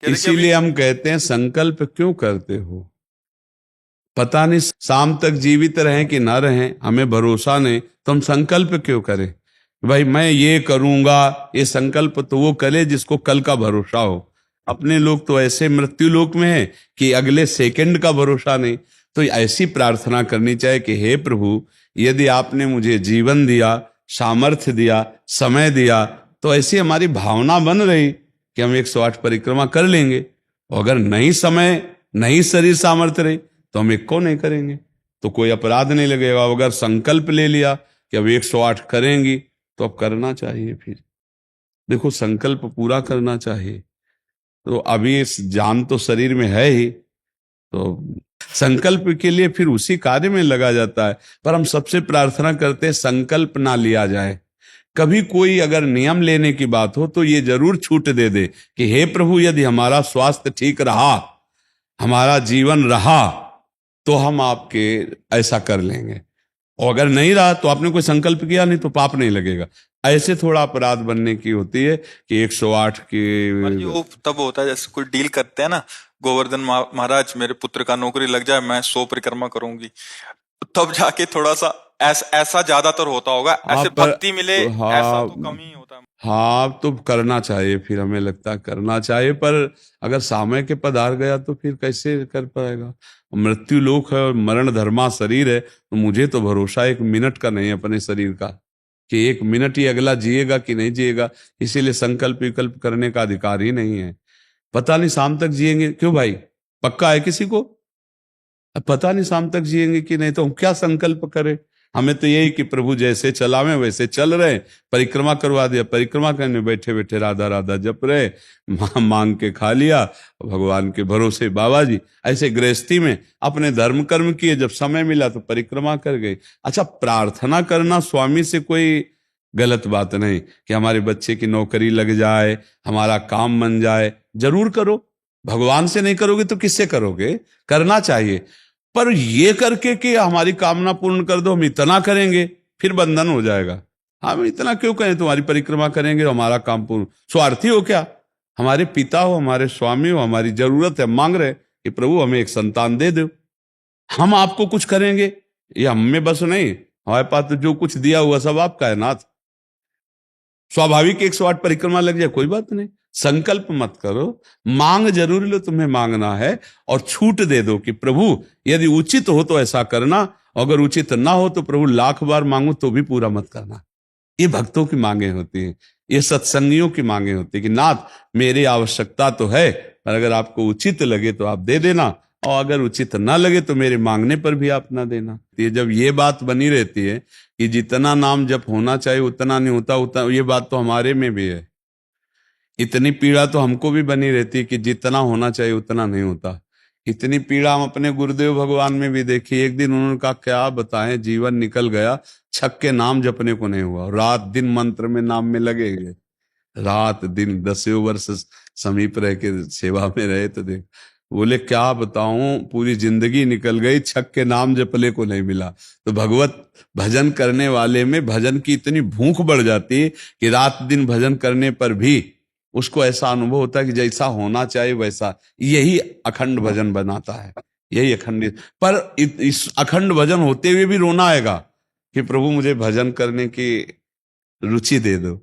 इसीलिए हम कहते हैं संकल्प क्यों करते हो? पता नहीं शाम तक जीवित रहें कि ना रहें, हमें भरोसा नहीं, तो हम संकल्प क्यों करें? भाई मैं ये करूंगा, ये संकल्प तो वो करे जिसको कल का भरोसा हो। अपने लोग तो ऐसे मृत्यु लोक में है कि अगले सेकंड का भरोसा नहीं। तो ऐसी प्रार्थना करनी चाहिए कि हे प्रभु, यदि आपने मुझे जीवन दिया, सामर्थ्य दिया, समय दिया, तो ऐसी हमारी भावना बन रही कि हम 108 परिक्रमा कर लेंगे। अगर नहीं समय, नहीं शरीर सामर्थ्य रही, तो हम एक को नहीं करेंगे, तो कोई अपराध नहीं लगेगा। अगर संकल्प ले लिया कि अब 108 करेंगी, तो अब करना चाहिए। फिर देखो, संकल्प पूरा करना चाहिए। तो अभी इस जान तो शरीर में है ही, तो संकल्प के लिए फिर उसी कार्य में लगा जाता है। पर हम सबसे प्रार्थना करते हैं संकल्प ना लिया जाए। कभी कोई अगर नियम लेने की बात हो तो ये जरूर छूट दे दे कि हे प्रभु, यदि हमारा स्वास्थ्य ठीक रहा, हमारा जीवन रहा, तो हम आपके ऐसा कर लेंगे। और अगर नहीं रहा तो आपने कोई संकल्प किया नहीं, तो पाप नहीं लगेगा। ऐसे थोड़ा अपराध बनने की होती है कि 108 की वो तब होता है जैसे कोई डील करते हैं ना, गोवर्धन महाराज मेरे पुत्र का नौकरी लग जाए, मैं 100 परिक्रमा करूंगी, तब जाके थोड़ा सा ऐसा ज्यादातर होता होगा। ऐसे भक्ति मिले ऐसा तो कम ही होता है। हाँ, तो करना चाहिए, फिर हमें लगता है करना चाहिए। पर अगर समय के पधार गया तो फिर कैसे कर पाएगा? मृत्यु लोक है और मरण धर्मा शरीर है, तो मुझे तो भरोसा 1 मिनट का नहीं अपने शरीर का कि 1 मिनट ही अगला जिएगा कि नहीं जिएगा। इसीलिए संकल्प विकल्प करने का अधिकार ही नहीं है। पता नहीं शाम तक जिएंगे, क्यों भाई? पक्का है किसी को? अब पता नहीं शाम तक जिएंगे कि नहीं, तो हम क्या संकल्प करें? हमें तो यही कि प्रभु जैसे चलावे वैसे चल रहे। परिक्रमा करवा दिया, परिक्रमा करने बैठे बैठे राधा राधा जप रहे, मांग के खा लिया, भगवान के भरोसे बाबा जी। ऐसे गृहस्थी में अपने धर्म कर्म किए, जब समय मिला तो परिक्रमा कर गए। अच्छा, प्रार्थना करना स्वामी से कोई गलत बात नहीं कि हमारे बच्चे की नौकरी लग जाए, हमारा काम बन जाए, जरूर करो। भगवान से नहीं करोगे तो किससे करोगे? करना चाहिए। पर ये करके कि हमारी कामना पूर्ण कर दो, हम इतना करेंगे, फिर बंधन हो जाएगा। हम इतना क्यों कहें, तुम्हारी परिक्रमा करेंगे और हमारा काम पूर्ण? स्वार्थी हो क्या? हमारे पिता हो, हमारे स्वामी हो, हमारी जरूरत है, मांग रहे कि प्रभु हमें एक संतान दे दो, हम आपको कुछ करेंगे। ये हम में बस नहीं, हमारे पास तो जो कुछ दिया हुआ सब आपका है नाथ। स्वाभाविक 108 परिक्रमा लग जाए, कोई बात नहीं। संकल्प मत करो, मांग जरूर लो, तुम्हें मांगना है, और छूट दे दो कि प्रभु यदि उचित हो तो ऐसा करना, अगर उचित ना हो तो प्रभु लाख बार मांगो तो भी पूरा मत करना। ये भक्तों की मांगे होती हैं, ये सत्संगियों की मांगे होती है कि नाथ मेरी आवश्यकता तो है, पर अगर आपको उचित लगे तो आप दे देना, और अगर उचित ना लगे तो मेरे मांगने पर भी आप ना देना। ये जब ये बात बनी रहती है कि जितना नाम जप होना चाहिए उतना नहीं होता, उतना, ये बात तो हमारे में भी है। इतनी पीड़ा तो हमको भी बनी रहती है कि जितना होना चाहिए उतना नहीं होता। इतनी पीड़ा हम अपने गुरुदेव भगवान में भी देखी। एक दिन उन्होंने कहा क्या बताएं, जीवन निकल गया, छक के नाम जपने को नहीं हुआ, रात दिन मंत्र में नाम में लगे गए, रात दिन 10 वर्ष समीप रह के सेवा में रहे। तो देख, बोले क्या बताऊं, पूरी जिंदगी निकल गई, छक के नाम जपले को नहीं मिला। तो भगवत भजन करने वाले में भजन की इतनी भूख बढ़ जाती है कि रात दिन भजन करने पर भी उसको ऐसा अनुभव होता है कि जैसा होना चाहिए वैसा। यही अखंड भजन बनाता है, यही अखंड। पर इस अखंड भजन होते हुए भी रोना आएगा कि प्रभु मुझे भजन करने की रुचि दे दो।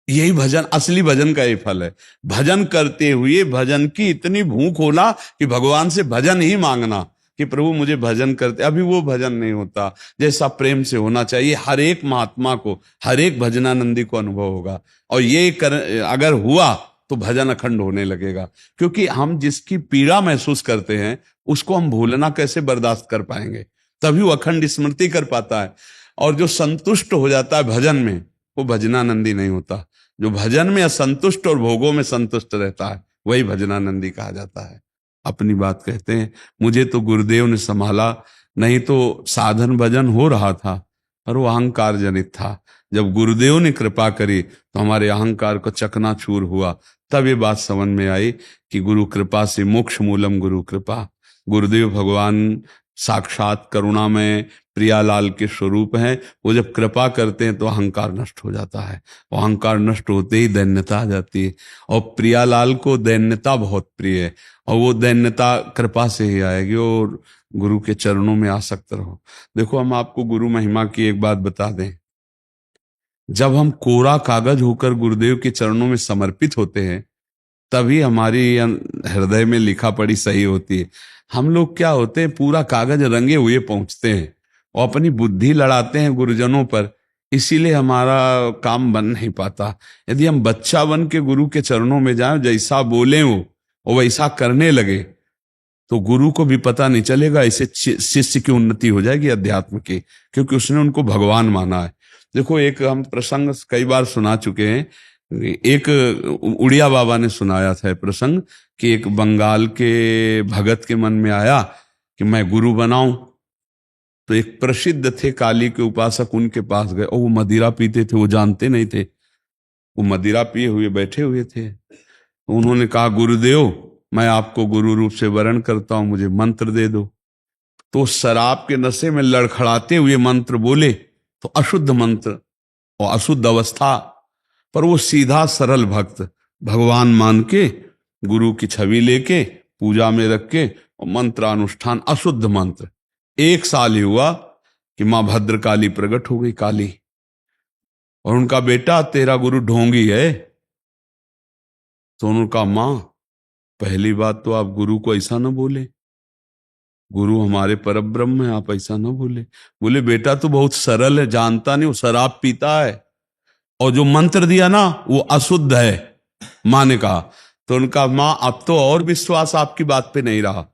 यही भजन, असली भजन का ये फल है। भजन करते हुए भजन की इतनी भूख होना कि भगवान से भजन ही मांगना कि प्रभु मुझे भजन करते। अभी वो भजन नहीं होता जैसा प्रेम से होना चाहिए। हर एक महात्मा को, हर एक भजनानंदी को अनुभव होगा, और ये अगर हुआ तो भजन अखंड होने लगेगा। क्योंकि हम जिसकी पीड़ा महसूस करते हैं उसको हम भूलना कैसे बर्दाश्त कर पाएंगे? तभी वो अखंड स्मृति कर पाता है। और जो संतुष्ट हो जाता है भजन में, वो भजनानंदी नहीं होता। जो भजन में असंतुष्ट और भोगों में संतुष्ट रहता है वही भजनानंदी कहा जाता है। अपनी बात कहते हैं, मुझे तो गुरुदेव ने संभाला, नहीं तो साधन भजन हो रहा था, पर वो अहंकार जनित था। जब गुरुदेव ने कृपा करी तो हमारे अहंकार को चकनाचूर हुआ। तब ये बात समझ में आई कि गुरु कृपा से मोक्ष मूलम गुरु कृपा। गुरुदेव भगवान साक्षात करुणा में प्रियालाल के स्वरूप हैं। वो जब कृपा करते हैं तो अहंकार नष्ट हो जाता है, और अहंकार नष्ट होते ही दैन्यता आ जाती है। और प्रियालाल को दैन्यता बहुत प्रिय है, और वो दैन्यता कृपा से ही आएगी। और गुरु के चरणों में आसक्त रहो। देखो, हम आपको गुरु महिमा की एक बात बता दें, जब हम कोरा कागज होकर गुरुदेव के चरणों में समर्पित होते हैं, तभी हमारी हृदय में लिखा पढ़ी सही होती है। हम लोग क्या होते हैं, पूरा कागज रंगे हुए पहुंचते हैं और अपनी बुद्धि लड़ाते हैं गुरुजनों पर, इसीलिए हमारा काम बन नहीं पाता। यदि हम बच्चा बन के गुरु के चरणों में जाएं, जैसा बोले वो और वैसा करने लगे, तो गुरु को भी पता नहीं चलेगा, इसे शिष्य की उन्नति हो जाएगी अध्यात्म की, क्योंकि उसने उनको भगवान माना है। देखो, एक हम प्रसंग कई बार सुना चुके हैं। एक उड़िया बाबा ने सुनाया था प्रसंग कि एक बंगाल के भगत के मन में आया कि मैं गुरु बनाऊं। तो एक प्रसिद्ध थे काली के उपासक, उनके पास गए, और वो मदिरा पीते थे, वो जानते नहीं थे, वो मदिरा पिए हुए बैठे हुए थे। तो उन्होंने कहा, गुरुदेव, मैं आपको गुरु रूप से वरण करता हूं, मुझे मंत्र दे दो। तो शराब के नशे में लड़खड़ाते हुए मंत्र बोले, तो अशुद्ध मंत्र और अशुद्ध अवस्था, पर वो सीधा सरल भक्त भगवान मान के गुरु की छवि लेके पूजा में रख के और मंत्रानुष्ठान, अशुद्ध मंत्र। 1 साल ही हुआ कि मां भद्रकाली प्रकट हो गई, काली, और उनका बेटा, तेरा गुरु ढोंगी है। तो उनका, मां, पहली बात तो आप गुरु को ऐसा ना बोले, गुरु हमारे परब्रह्म है, आप ऐसा ना बोले। बोले, बेटा तो बहुत सरल है, जानता नहीं, वो शराब पीता है, और जो मंत्र दिया ना वो अशुद्ध है। मां ने कहा। तो उनका, मां, अब तो और विश्वास आपकी बात पे नहीं रहा।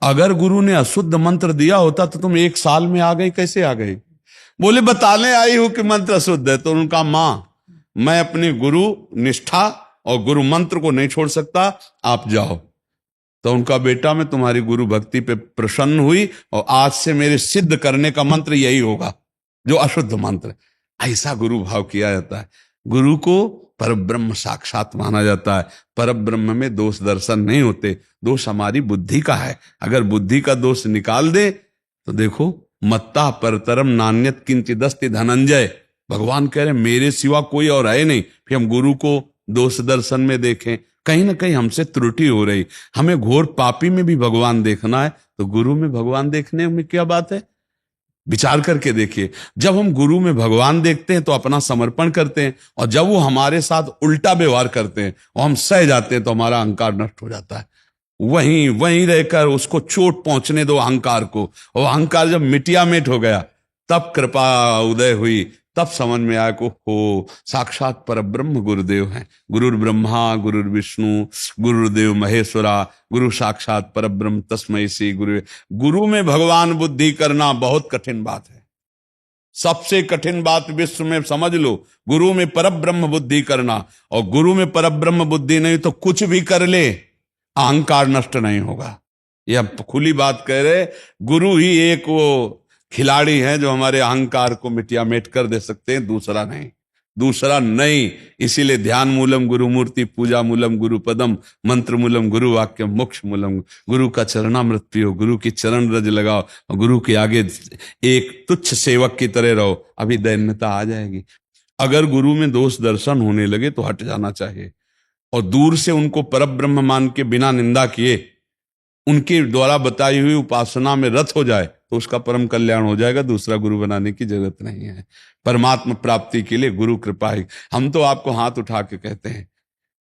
अगर गुरु ने अशुद्ध मंत्र दिया होता तो तुम 1 साल में आ गई, कैसे आ गई? बोले, बताने आई हूं कि मंत्र अशुद्ध है। तो उनका, मां, मैं अपनी गुरु निष्ठा और गुरु मंत्र को नहीं छोड़ सकता, आप जाओ। तो उनका बेटा, मैं तुम्हारी गुरु भक्ति पे प्रसन्न हुई, और आज से मेरे सिद्ध करने का मंत्र यही होगा जो अशुद्ध मंत्र। ऐसा गुरु भाव किया जाता है। गुरु को परब्रह्म साक्षात माना जाता है। परब्रह्म में दोष दर्शन नहीं होते, दोष हमारी बुद्धि का है। अगर बुद्धि का दोष निकाल दे तो देखो, मत्ता परतरम नान्यत किंचिदस्ति धनंजय, भगवान कह रहे मेरे सिवा कोई और है नहीं। फिर हम गुरु को दोष दर्शन में देखें, कहीं ना कहीं हमसे त्रुटि हो रही। हमें घोर पापी में भी भगवान देखना है, तो गुरु में भगवान देखने में क्या बात है? विचार करके देखिए, जब हम गुरु में भगवान देखते हैं तो अपना समर्पण करते हैं, और जब वो हमारे साथ उल्टा व्यवहार करते हैं और हम सह जाते हैं तो हमारा अहंकार नष्ट हो जाता है। वहीं वहीं रहकर उसको चोट पहुंचने दो अहंकार को, और अहंकार जब मिटिया मिट हो गया, तब कृपा उदय हुई, तब समझ में आया को हो साक्षात परब्रह्म गुरुदेव हैं। गुरुर् ब्रह्मा गुरुर् विष्णु गुरुर्देव महेश्वरा, गुरु साक्षात परब्रह्म तस्मै श्री गुरु। गुरु में भगवान बुद्धि करना बहुत कठिन बात है, सबसे कठिन बात विश्व में, समझ लो। गुरु में परब्रह्म बुद्धि करना, और गुरु में परब्रह्म बुद्धि नहीं तो कुछ भी कर ले, अहंकार नष्ट नहीं होगा। यह खुली बात कह रहे, गुरु ही एक वो खिलाड़ी है जो हमारे अहंकार को मिटिया मेट कर दे सकते हैं, दूसरा नहीं, दूसरा नहीं। इसीलिए ध्यान मूलम गुरु मूर्ति, पूजा मूलम गुरु पदम, मंत्र मूलम गुरु वाक्य, मोक्ष मूलम। गुरु का चरणामृत पियो, गुरु की चरण रज लगाओ, और गुरु के आगे एक तुच्छ सेवक की तरह रहो, अभी दैन्यता आ जाएगी। अगर गुरु में दोष दर्शन होने लगे तो हट जाना चाहिए, और दूर से उनको परब्रह्म मान के बिना निंदा किए उनके द्वारा बताई हुई उपासना में रत हो जाए तो उसका परम कल्याण हो जाएगा। दूसरा गुरु बनाने की जरूरत नहीं है। परमात्मा प्राप्ति के लिए गुरु कृपा है। हम तो आपको हाथ उठा के कहते हैं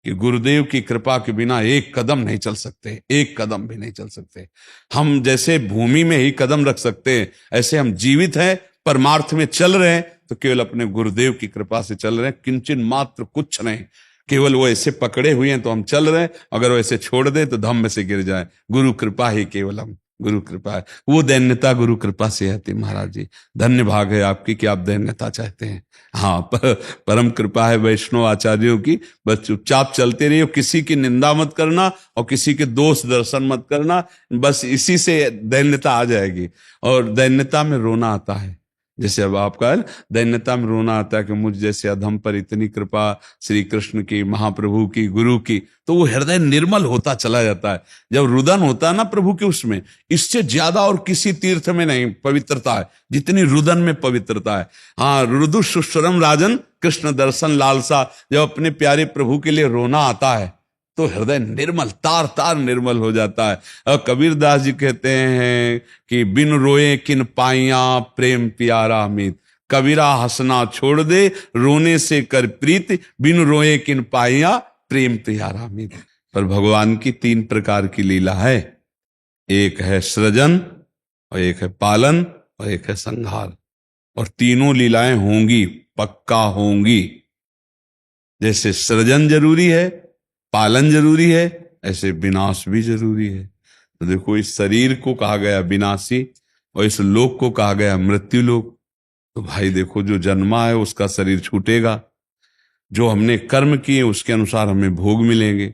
कि गुरुदेव की कृपा के बिना एक कदम नहीं चल सकते, एक कदम भी नहीं चल सकते। हम जैसे भूमि में ही कदम रख सकते हैं, ऐसे हम जीवित हैं, परमार्थ में चल रहे हैं तो केवल अपने गुरुदेव की कृपा से चल रहे हैं, किंचन मात्र कुछ नहीं। केवल वो ऐसे पकड़े हुए हैं तो हम चल रहे हैं, अगर वो ऐसे छोड़ दें तो धम्म से गिर जाए। गुरु कृपा ही केवलम, गुरु कृपा है। वो दैन्यता गुरु कृपा से आती। महाराज जी, धन्य भाग है आपकी कि आप दैन्यता चाहते हैं। हाँ, परम कृपा है वैष्णव आचार्यों की। बस चुपचाप चलते रहिए, किसी की निंदा मत करना और किसी के दोष दर्शन मत करना, बस इसी से दैन्यता आ जाएगी। और दैन्यता में रोना आता है, जैसे अब आपका है, दैन्यता में रोना आता है कि मुझ जैसे अधम पर इतनी कृपा, श्री कृष्ण की, महाप्रभु की, गुरु की, तो वो हृदय निर्मल होता चला जाता है। जब रुदन होता है ना प्रभु के, उसमें इससे ज्यादा और किसी तीर्थ में नहीं पवित्रता है जितनी रुदन में पवित्रता है। हाँ, रुदु सुश्रम राजन कृष्ण दर्शन लालसा, जब अपने प्यारे प्रभु के लिए रोना आता है तो हृदय निर्मल, तार तार निर्मल हो जाता है। और कबीरदास जी कहते हैं कि बिन रोए किन पाइया प्रेम प्यारा मीत, कबीरा हंसना छोड़ दे रोने से कर प्रीत, बिन रोए किन पाइया प्रेम प्यारा मीत। पर भगवान की 3 प्रकार की लीला है, एक है सृजन और एक है पालन और एक है संहार, और तीनों लीलाएं होंगी, पक्का होंगी। जैसे सृजन जरूरी है, पालन जरूरी है, ऐसे विनाश भी जरूरी है। तो देखो, इस शरीर को कहा गया विनाशी और इस लोक को कहा गया मृत्यु लोक। तो भाई देखो, जो जन्मा है उसका शरीर छूटेगा, जो हमने कर्म किए उसके अनुसार हमें भोग मिलेंगे।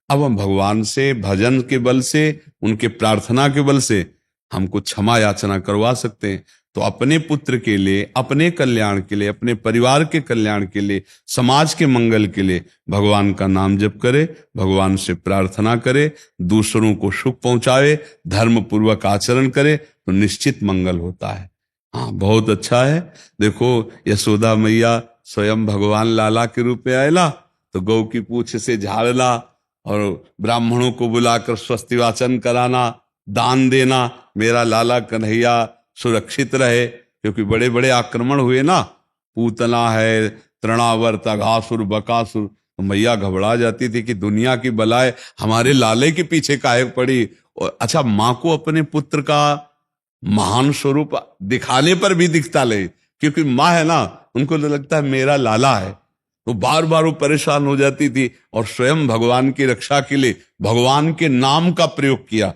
अब हम भगवान से भजन के बल से, उनके प्रार्थना के बल से हमको क्षमा याचना करवा सकते हैं। तो अपने पुत्र के लिए, अपने कल्याण के लिए, अपने परिवार के कल्याण के लिए, समाज के मंगल के लिए भगवान का नाम जप करे, भगवान से प्रार्थना करे, दूसरों को सुख पहुंचाए, धर्म पूर्वक आचरण करे, तो निश्चित मंगल होता है। हाँ, बहुत अच्छा है। देखो, यशोदा मैया स्वयं भगवान लाला के रूप में आयला, तो गौ की पूंछ से झाड़ना और ब्राह्मणों को बुलाकर स्वस्ति वाचन कराना, दान देना, मेरा लाला कन्हैया सुरक्षित रहे। क्योंकि बड़े बड़े आक्रमण हुए ना, पूतना है, तृणावर्त, अघासुर, बकासुर, तो मैया घबरा जाती थी कि दुनिया की बलाएं हमारे लाले के पीछे काहे पड़ी। और अच्छा, माँ को अपने पुत्र का महान स्वरूप दिखाने पर भी दिखता ले, क्योंकि माँ है ना, उनको तो लगता है मेरा लाला है, तो बार बार वो परेशान हो जाती थी। और स्वयं भगवान की रक्षा के लिए भगवान के नाम का प्रयोग किया,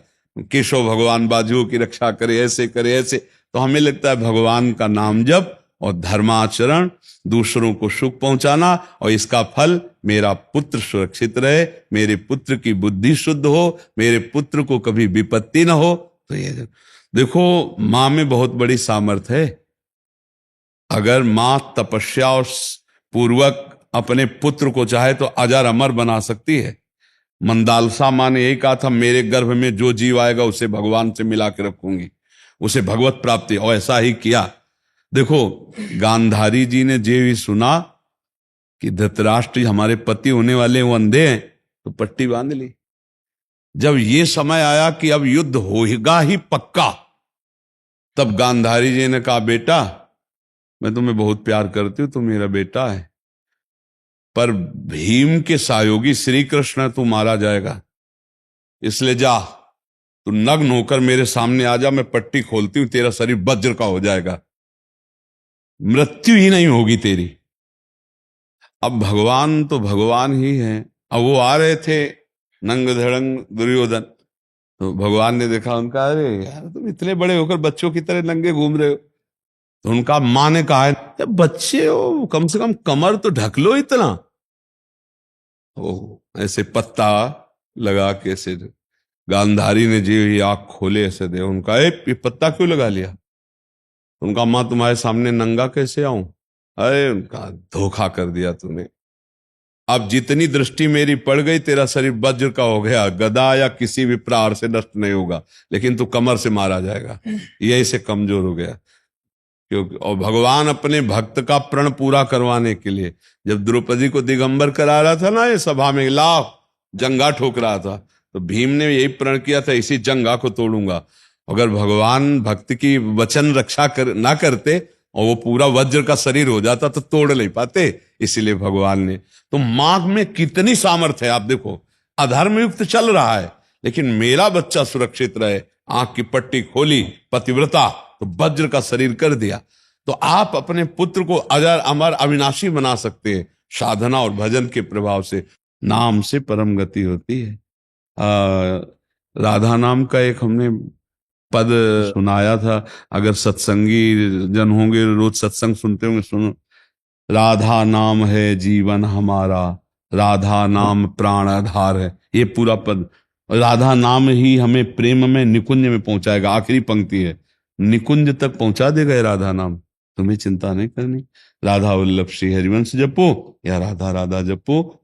केशव भगवान बाजुओं की रक्षा करे, ऐसे करे, ऐसे। तो हमें लगता है भगवान का नाम जप और धर्माचरण, दूसरों को सुख पहुंचाना, और इसका फल मेरा पुत्र सुरक्षित रहे, मेरे पुत्र की बुद्धि शुद्ध हो, मेरे पुत्र को कभी विपत्ति ना हो। तो ये देखो, माँ में बहुत बड़ी सामर्थ है। अगर माँ तपस्या और पूर्वक अपने पुत्र को चाहे तो अजर अमर बना सकती है। मंदालसा माँ ने यही कहा था, मेरे गर्भ में जो जीव आएगा उसे भगवान से मिला के रखूंगी, उसे भगवत प्राप्ति, और ऐसा ही किया। देखो, गांधारी जी ने जे भी सुना कि धृतराष्ट्र हमारे पति होने वाले वो अंधे हैं, तो पट्टी बांध ली। जब ये समय आया कि अब युद्ध होगा ही पक्का, तब गांधारी जी ने कहा, बेटा मैं तुम्हें बहुत प्यार करती हूं, तुम मेरा बेटा है, पर भीम के सहयोगी श्री कृष्ण तू मारा जाएगा, इसलिए जा, तू नग्न होकर मेरे सामने आ जा, मैं पट्टी खोलती हूं, तेरा शरीर वज्र का हो जाएगा, मृत्यु ही नहीं होगी तेरी। अब भगवान तो भगवान ही है। अब वो आ रहे थे नंग धड़ंग दुर्योधन, तो भगवान ने देखा उनका, अरे यार तुम इतने बड़े होकर बच्चों की तरह नंगे घूम रहे हो। तो उनका माँ ने कहा, जब बच्चे हो कम से कम कमर तो ढक लो इतना। ओ ऐसे पत्ता लगा के, ऐसे गांधारी ने जी ही आंख खोले, ऐसे दे उनका, ये पत्ता क्यों लगा लिया? उनका, माँ तुम्हारे सामने नंगा कैसे आऊं? अरे उनका, धोखा कर दिया तूने। अब जितनी दृष्टि मेरी पड़ गई, तेरा शरीर वज्र का हो गया, गदा या किसी भी प्रहार से नष्ट नहीं होगा, लेकिन तू कमर से मारा जाएगा। यही से कमजोर हो गया। क्योंकि और भगवान अपने भक्त का प्रण पूरा करवाने के लिए, जब द्रौपदी को दिगंबर करा रहा था ना, ये सभा में लाभ जंगा ठोक रहा था, तो भीम ने यही प्रण किया था, इसी जंगा को तोड़ूंगा। अगर भगवान भक्त की वचन रक्षा ना करते और वो पूरा वज्र का शरीर हो जाता तो तोड़ नहीं पाते। इसीलिए भगवान ने, तो मां में कितनी सामर्थ्य है। आप देखो, अधर्म युक्त चल रहा है, लेकिन मेरा बच्चा सुरक्षित रहे, आंख की पट्टी खोली, पतिव्रता, तो वज्र का शरीर कर दिया। तो आप अपने पुत्र को अजर अमर अविनाशी बना सकते हैं, साधना और भजन के प्रभाव से। नाम से परम गति होती है। राधा नाम का एक हमने पद सुनाया था, अगर सत्संगी जन होंगे, रोज सत्संग सुनते होंगे, सुनो, राधा नाम है जीवन हमारा, राधा नाम प्राण आधार है। ये पूरा पद, राधा नाम ही हमें प्रेम में निकुंज में पहुंचाएगा। आखिरी पंक्ति है, निकुंज तक पहुंचा देगा राधा नाम। तुम्हें चिंता नहीं करनी। राधा वल्लभ श्री हरिवंश जपो या राधा राधा जपो,